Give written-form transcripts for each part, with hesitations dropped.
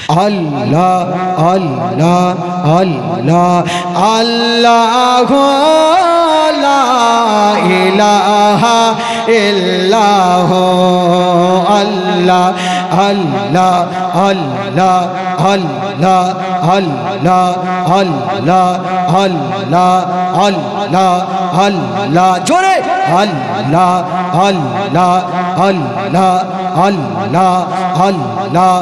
আল্লাহ আল্লাহ আল্লাহ আল্লাহ লা ইলাহা ইল্লাহ আল্লাহ আল্লাহ আল্লাহ আল্লাহ আল্লাহ আল্লাহ আল্লাহ আল্লাহ আল্লাহ জোরে আল্লাহ আল্লাহ আল্লাহ আল্লাহ আল্লাহ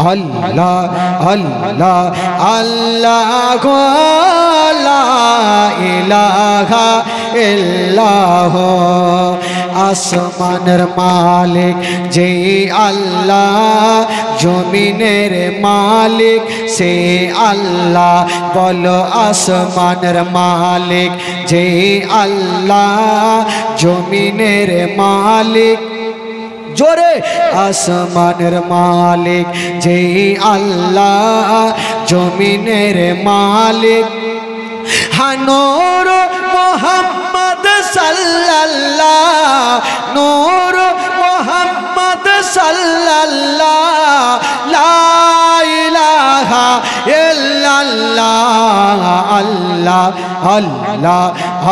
আল্লাহ আল্লাহ আল্লাহ লা ইলাহা ইল্লাহ আসমানের মালিক যে আল্লাহ জমিনের মালিক সে আল্লাহ বলো আসমানের মালিক যে আল্লাহ জমিনের মালিক জোরে আসমানের মালিক যে আল্লাহ জমিনের মালিক নূর মুহাম্মদ সাল্লাল্লাহ নূর মুহাম্মদ সাল্লাল্লাহ লা ইলাহা ইল্লাল্লাহ আল্লাহ আল্লাহ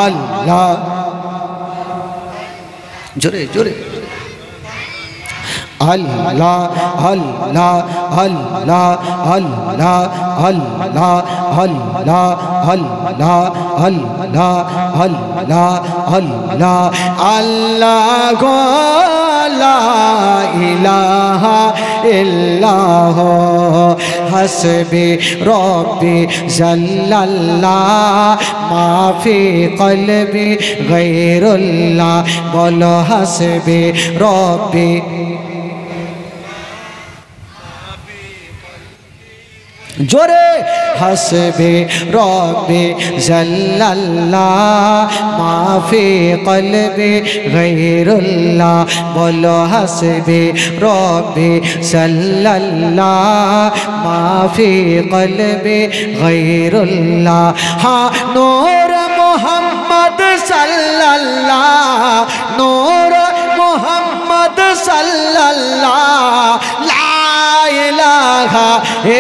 আল্লাহ জোরে জোরে আল্লাহ আল্লাহ আল্লাহ আল্লাহ আল্লাহ আল্লাহ আল্লাহ আল্লাহ আল্লাহ আল্লাহ আল্লাহ লা ইলাহা ইল্লাহ হাসবি রব্বি জাল্লাল্লাহ মা ফি কলবি গায়রুল্লাহ বলো হাসবি রব্বি জোরে হাসবে রব্বি জাল্লাল্লাহ মা ফি কলবি গায়রুল্লাহ বলো হাসবে রব্বি জাল্লাল্লাহ মা ফি কলবি গায়রুল্লাহ হা নূর মুহাম্মদ সাল্লাল্লাহ নূর মুহাম্মদ সাল্লাল্লাহ লা ইলাহা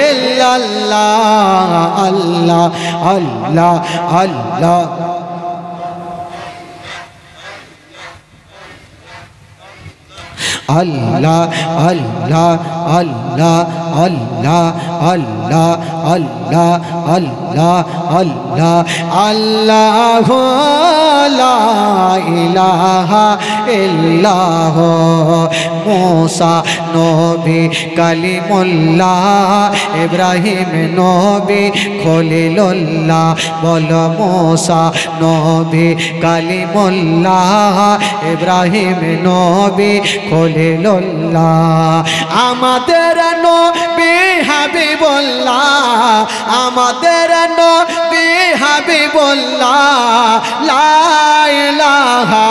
ইল্লাল্লাহ আল্লাহ আল্লাহ আল্লাহ আল্লাহ আল্লাহ আল্লাহ আল্লাহ আল্লাহ আল্লাহ আল্লাহ আল্লাহ আল্লাহ লা ইলাহা ইল্লাহ মুসা নবী কালিমুল্লাহ ইব্রাহিম নবী খলিলুল্লাহ বলো মুসা নবী কালিমুল্লাহ ইব্রাহিম নবী খলিলুল্লাহ আমাদের নবী হাবিবুল্লাহ আমাদের নবী হাবিবুল্লাহ লা ইলাহা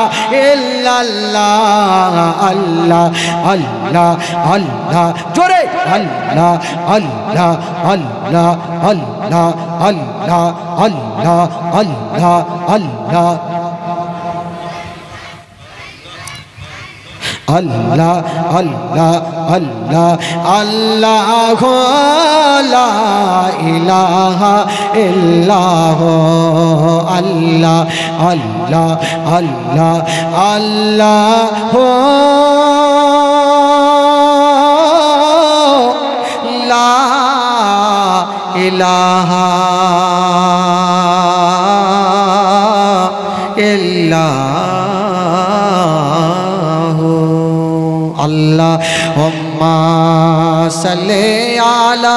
ইল্লাল্লাহ আল্লাহ আল্লাহ আল্লাহ জোরে আল্লাহ আল্লাহ আল্লাহ আল্লাহ আল্লাহ আল্লাহ আল্লাহ আল্লাহ আল্লাহ আল্লাহ আল্লাহ আল্লাহ লা ইলাহা ইল্লাহ আল্লাহ আল্লাহ আল্লাহ আল্লাহ লা ইলাহা ইল্লাহ আল্লাহুম্মা সাল্লি আলা